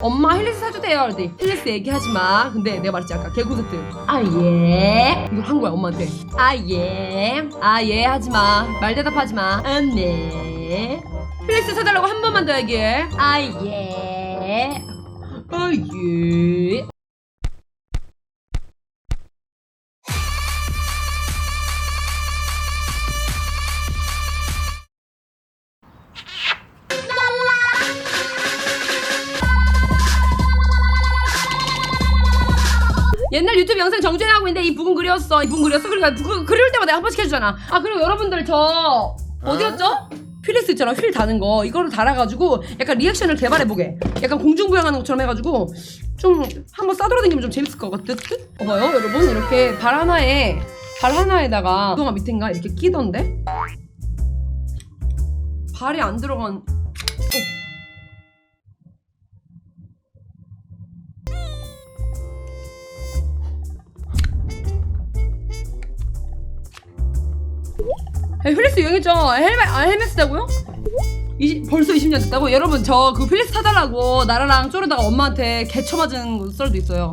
엄마 힐리스 사주세요. 그랬더니 힐리스 얘기하지마. 근데 내가 말했지 아까 개콘서트 예 이걸 한 거야 엄마한테. 예 하지마. 말 대답하지마. 네 힐리스 사달라고 한 번만 더 얘기해. 예 옛날 유튜브 영상 정주행 하고 있는데 이 부분 그렸어. 그러니까 그릴 때마다 내가 한 번씩 해주잖아. 아 그리고 여러분들 저 어디였죠? 휠리스 있잖아. 휠 다는 거 이거를 달아가지고 약간 리액션을 개발해보게. 약간 공중부양하는 것처럼 해가지고 좀 한번 싸돌아다니면 좀 재밌을 것 같듯? 봐요 여러분 이렇게 발 하나에다가 그동안 밑인가 이렇게 끼던데? 발이 안 들어간 휠리스 유행했죠? 헬멧 쓰다고요? 벌써 20년 됐다고? 여러분 저 그 휠리스 사달라고 나라랑 쪼르다가 엄마한테 개쳐 맞은 썰도 있어요.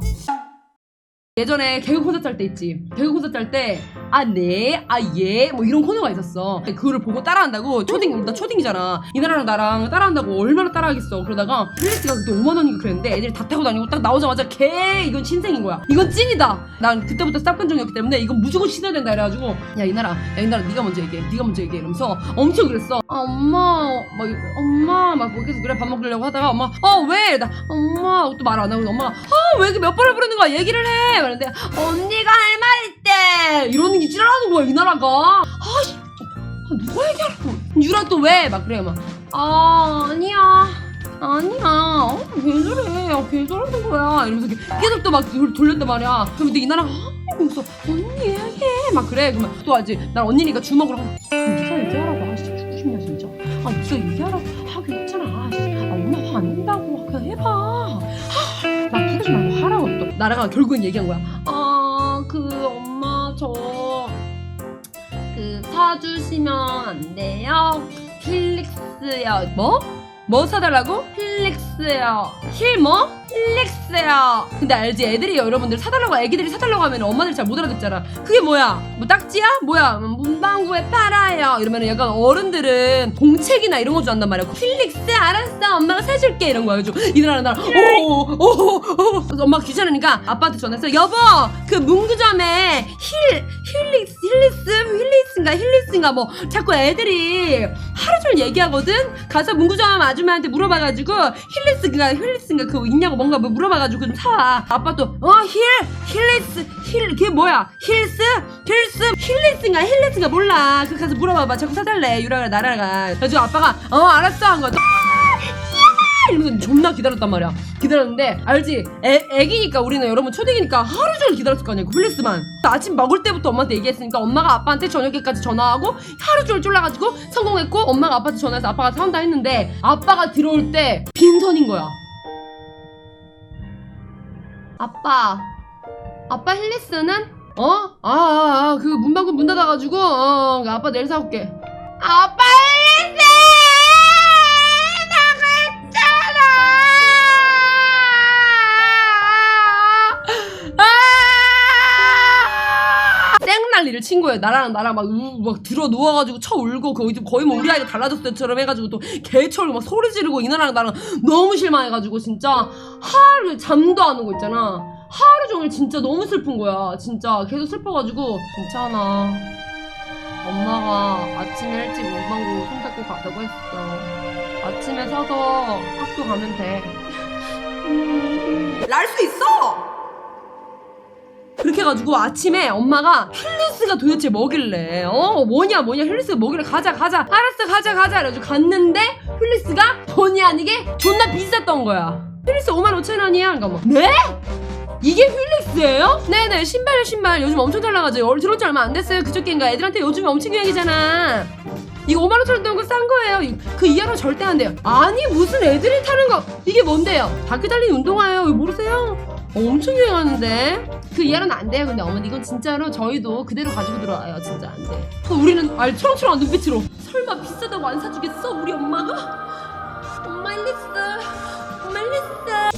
예전에 개그 콘서트 할 때 있지. 개그 콘서트 할 때 예 뭐 이런 코너가 있었어. 그거를 보고 따라한다고 나 초딩이잖아. 이나라랑 나랑 따라한다고 얼마나 따라하겠어. 그러다가 휠리스가 그때 5만원인가 그랬는데 애들이 다 타고 다니고 딱 나오자마자 이건 신생인 거야. 이건 찐이다. 난 그때부터 쌉근종이었기 때문에 이건 무조건 신어야 된다 이래가지고 야 이나라 네가 먼저 얘기해 이러면서 엄청 그랬어. 엄마 막 계속 그래 밥 먹으려고 하다가 엄마 왜? 나 엄마 또 말 안 하고 엄마가 왜 이렇게 몇 번을 부르는 거야 얘기를 해. 그런데 언니가 할 말 있대 이러는 게 지랄하는 거야 이나라가. 누가 얘기하라고. 유라 또 왜? 막 그래 막 아니야 왜 저래 걔 저러는 거야 이러면서 계속 또 막 돌렸단 말이야. 그럼 근데 이나라가 이러면서 언니 얘기해 막 그래. 그러면 또 아직 난 언니니까 주먹으로 네가 얘기하라고. 진짜 죽고 싶냐 진짜. 네가 얘기하라고. 괜찮아. 엄마 화 안 낸다고. 그냥 해봐. 나 두지 말고 하라고. 또 나라가 결국엔 얘기한 거야. 엄마 저 사주시면 안 돼요? 힐릭스요. 뭐 사달라고? 힐릭스요. 힐릭스요. 근데 알지? 애기들이 사달라고 하면 엄마들이 잘 못 알아듣잖아. 그게 뭐야? 뭐 딱지야? 뭐야? 문방구에 팔아요. 이러면 약간 어른들은 공책이나 이런 거 좋아한단 말이야. 힐릭스 알았어. 엄마가 사줄게. 이런 거야. 이들하는 나랑 엄마가 귀찮으니까 아빠한테 전화해서 여보 그 문구점에 힐리스인가 뭐 자꾸 애들이 하루 종일 얘기하거든. 가서 문구점 아줌마한테 물어봐가지고 힐리스인가 그거 있냐고 뭔가 뭐 물어봐가지고 좀 사와. 아빠 또 힐리스 그게 뭐야? 힐리스인가 몰라. 그 가서 물어봐봐. 자꾸 사달래 유라가 나라가. 그래가지고 아빠가 알았어 한 거야. 이러면서 존나 기다렸단 말이야. 기다렸는데 알지? 애기니까 우리는 여러분 초딩이니까 하루 종일 기다렸을 거 아니야. 그 휠리스만. 아침 먹을 때부터 엄마한테 얘기했으니까 엄마가 아빠한테 저녁에까지 전화하고 하루 종일 쫄라가지고 성공했고 엄마가 아빠한테 전화해서 아빠가 사온다 했는데 아빠가 들어올 때 빈선인 거야. 아빠 힐리스는? 그 문방구 문 닫아가지고 아빠 내일 사올게. 아빠 힐리스! 난리를 친 거예요. 나랑 막 들어 누워가지고 쳐 울고 거의 뭐 우리 아이가 달라졌을 때처럼 해가지고 또 개철고 막 소리 지르고 이나랑 나랑 너무 실망해가지고 진짜 하루 잠도 안 오고 있잖아. 하루 종일 진짜 너무 슬픈 거야. 진짜 계속 슬퍼가지고 괜찮아. 엄마가 아침에 일찍 문방구 손 닦고 가자고 했어. 아침에 사서 학교 가면 돼. 날 수 있어! 그렇게 해가지고 아침에 엄마가 힐리스가 도대체 뭐길래 뭐냐 힐리스가 뭐길래 가자 알았어 가자 이래가지고 갔는데 힐리스가 본의 아니게 존나 비쌌던 거야. 힐리스 55,000원이야. 그러니까 뭐 네? 이게 휠릭스예요? 네네 신발 요즘 엄청 잘 나가죠. 들어온 지 얼마 안 됐어요. 그저께인가. 애들한테 요즘 엄청 유행이잖아. 이거 55,000원 되는 거 싼 거예요. 그 이하로 절대 안 돼요. 아니 무슨 애들이 타는 거 이게 뭔데요? 바퀴 달린 운동화예요. 이거 모르세요? 엄청 유행하는데 그 이하로는 안 돼요. 근데 어머니 이건 진짜로 저희도 그대로 가지고 들어와요. 진짜 안 돼. 우리는 초롱초롱한 눈빛으로 설마 비싸다고 안 사주겠어? 우리 엄마가? 엄마 힐리스 엄마 힐리스.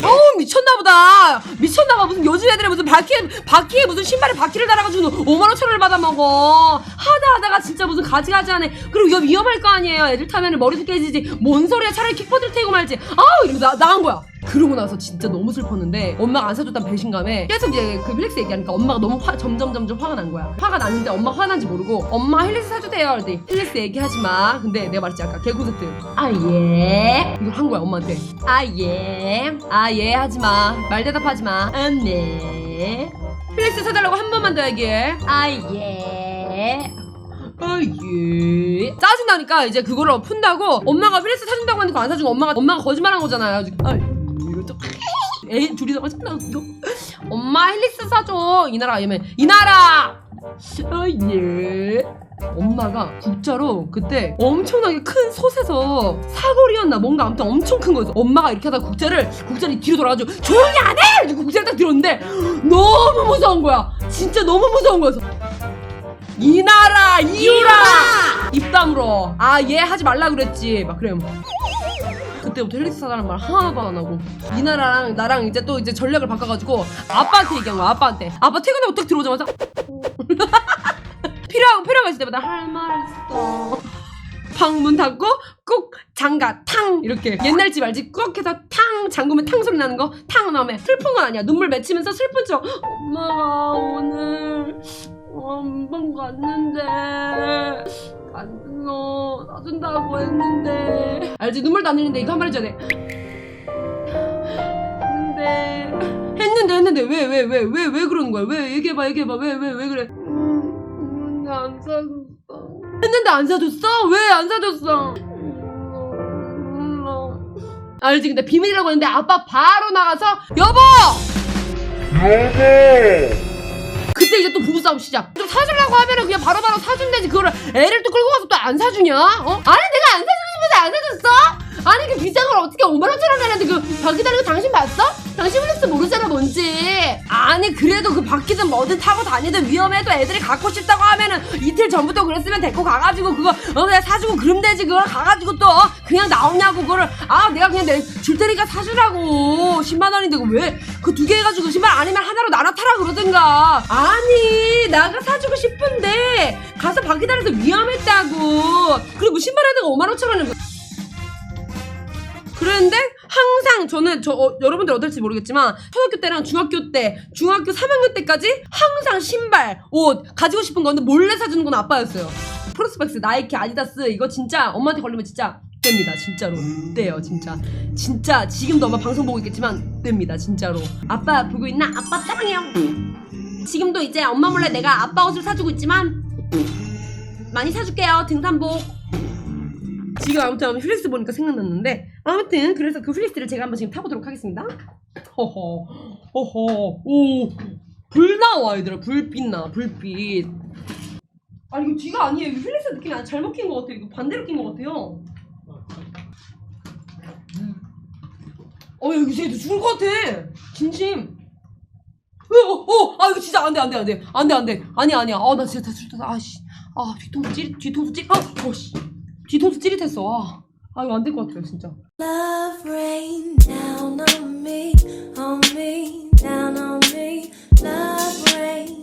어우 미쳤나보다. 미쳤나봐. 무슨 요즘 애들이 무슨 바퀴에 무슨 신발에 바퀴를 달아가지고 5만원짜리를 받아먹어. 하다가 진짜 무슨 가지가지하네. 그리고 이거 위험할 거 아니에요. 애들 타면은 머리도 깨지지. 뭔 소리야. 차라리 킥보드를 태고 말지. 아우 이러고 나간 거야. 그러고 나서 진짜 너무 슬펐는데 엄마가 안 사줬다는 배신감에 계속 이제 그 힐리스 얘기하니까 엄마가 너무 점점 화가 난 거야. 화가 났는데 엄마가 화난지 모르고 엄마 힐리스 사주세요. 그랬더니 힐리스 얘기하지 마. 근데 내가 말했지 아까 개콘서트. 아 예. 이걸 한 거야 엄마한테. 아 예. 아 예 하지 마. 말 대답하지 마. 네. 힐리스 사달라고 한 번만 더 얘기해. 아 예. 아 예. 짜증나니까 이제 그거를 푼다고 엄마가 힐리스 사준다고 하니까 안 사주고 엄마가 거짓말한 거잖아요. 아 이거 좀 애 둘이서 짜증나. 엄마 힐리스 사줘. 이나라 얘면 이나라. 아 예. 엄마가 국자로 그때 엄청나게 큰 솥에서 사골이었나 뭔가 아무튼 엄청 큰 거였어. 엄마가 이렇게 하다가 국자를 뒤로 돌아가지고 조용히 안 해! 이러고 국자를 딱 들었는데 너무 무서운 거야. 진짜 너무 무서운 거였어. 이나라 이유라 입 다물어. 아 얘 하지 말라 그랬지 막 그래요. 그때부터 힐리스 사달라는 말 하나도 안 하고 이나라랑 나랑 이제 또 전략을 바꿔가지고 아빠한테 얘기한 거야. 아빠한테. 아빠 퇴근하고 딱 들어오자마자 필요한 거 있을 때마다 할 말 있어. 방문 닫고 꾹 잠가 탕 이렇게 옛날 집 알지? 꾹 해서 탕 잠그면 탕 소리 나는 거. 탕 나오면 슬픈 건 아니야. 눈물 맺히면서 슬픈 척. 엄마가 오늘 한번 갔는데 안 사준다고 했는데 알지? 눈물도 안 흘리는데 이거 한 번 해줘야 돼. 했는데 왜 그러는 거야? 왜 얘기해봐 왜 그래? 안 사줬어. 했는데 안 사줬어? 왜 안 사줬어? 몰라. 알지? 근데 비밀이라고 했는데 아빠 바로 나가서 여보! 그때 이제 또 부부싸움 시작. 좀 사주려고 하면은 그냥 바로바로 사준대지. 그거를 애를 또 끌고 가서 또 안 사주냐? 어? 아니 내가 안 사주고 싶어서 안 사줬어? 아니 그 비싼 걸 어떻게 5만원짜리 내는데 그 바퀴 달린 거 당신 봤어? 당신 힐리스 모르잖아 뭔지. 아니 그래도 그 바퀴든 뭐든 타고 다니든 위험해도 애들이 갖고 싶다고 하면은 이틀 전부터 그랬으면 데리고 가가지고 그거 그냥 사주고 그럼 되지. 그걸 가가지고 또 그냥 나오냐고 그거를. 아 내가 그냥 줄 테니까 사주라고. 10만원인데 왜 그 두 개 해가지고 신발 아니면 하나로 나눠 타라 그러든가. 아니 나가 사주고 싶은데 가서 바퀴 달려서 위험했다고. 그리고 신발 하나가 5만원짜리는 그랬는데 항상 저는 여러분들 어떨지 모르겠지만 초등학교 때랑 중학교 3학년 때까지 항상 신발, 옷 가지고 싶은 건데 몰래 사주는 건 아빠였어요. 프로스펙스, 나이키, 아디다스 이거 진짜 엄마한테 걸리면 진짜 뗍니다. 진짜로 떼요. 진짜 지금도 엄마 방송 보고 있겠지만 뗍니다. 진짜로. 아빠 보고 있나? 아빠 사랑해요. 지금도 이제 엄마 몰래 내가 아빠 옷을 사주고 있지만 많이 사줄게요. 등산복. 지금 아무튼 힐리스 보니까 생각났는데 아무튼 그래서 그 힐리스를 제가 한번 지금 타보도록 하겠습니다. 오 불 나와 얘들아. 불빛. 아니 이거 뒤가 아니에요. 이거 힐리스 느낌이 잘못 낀 것 같아요. 이거 반대로 낀 것 같아요. 여기 쟤도 죽을 것 같아. 진심. 아 이거 진짜 안돼. 아니야. 나 진짜 아씨. 뒤통수 찌릿했어. 이거 안 될 것 같아요 진짜. Love rain down on me, down on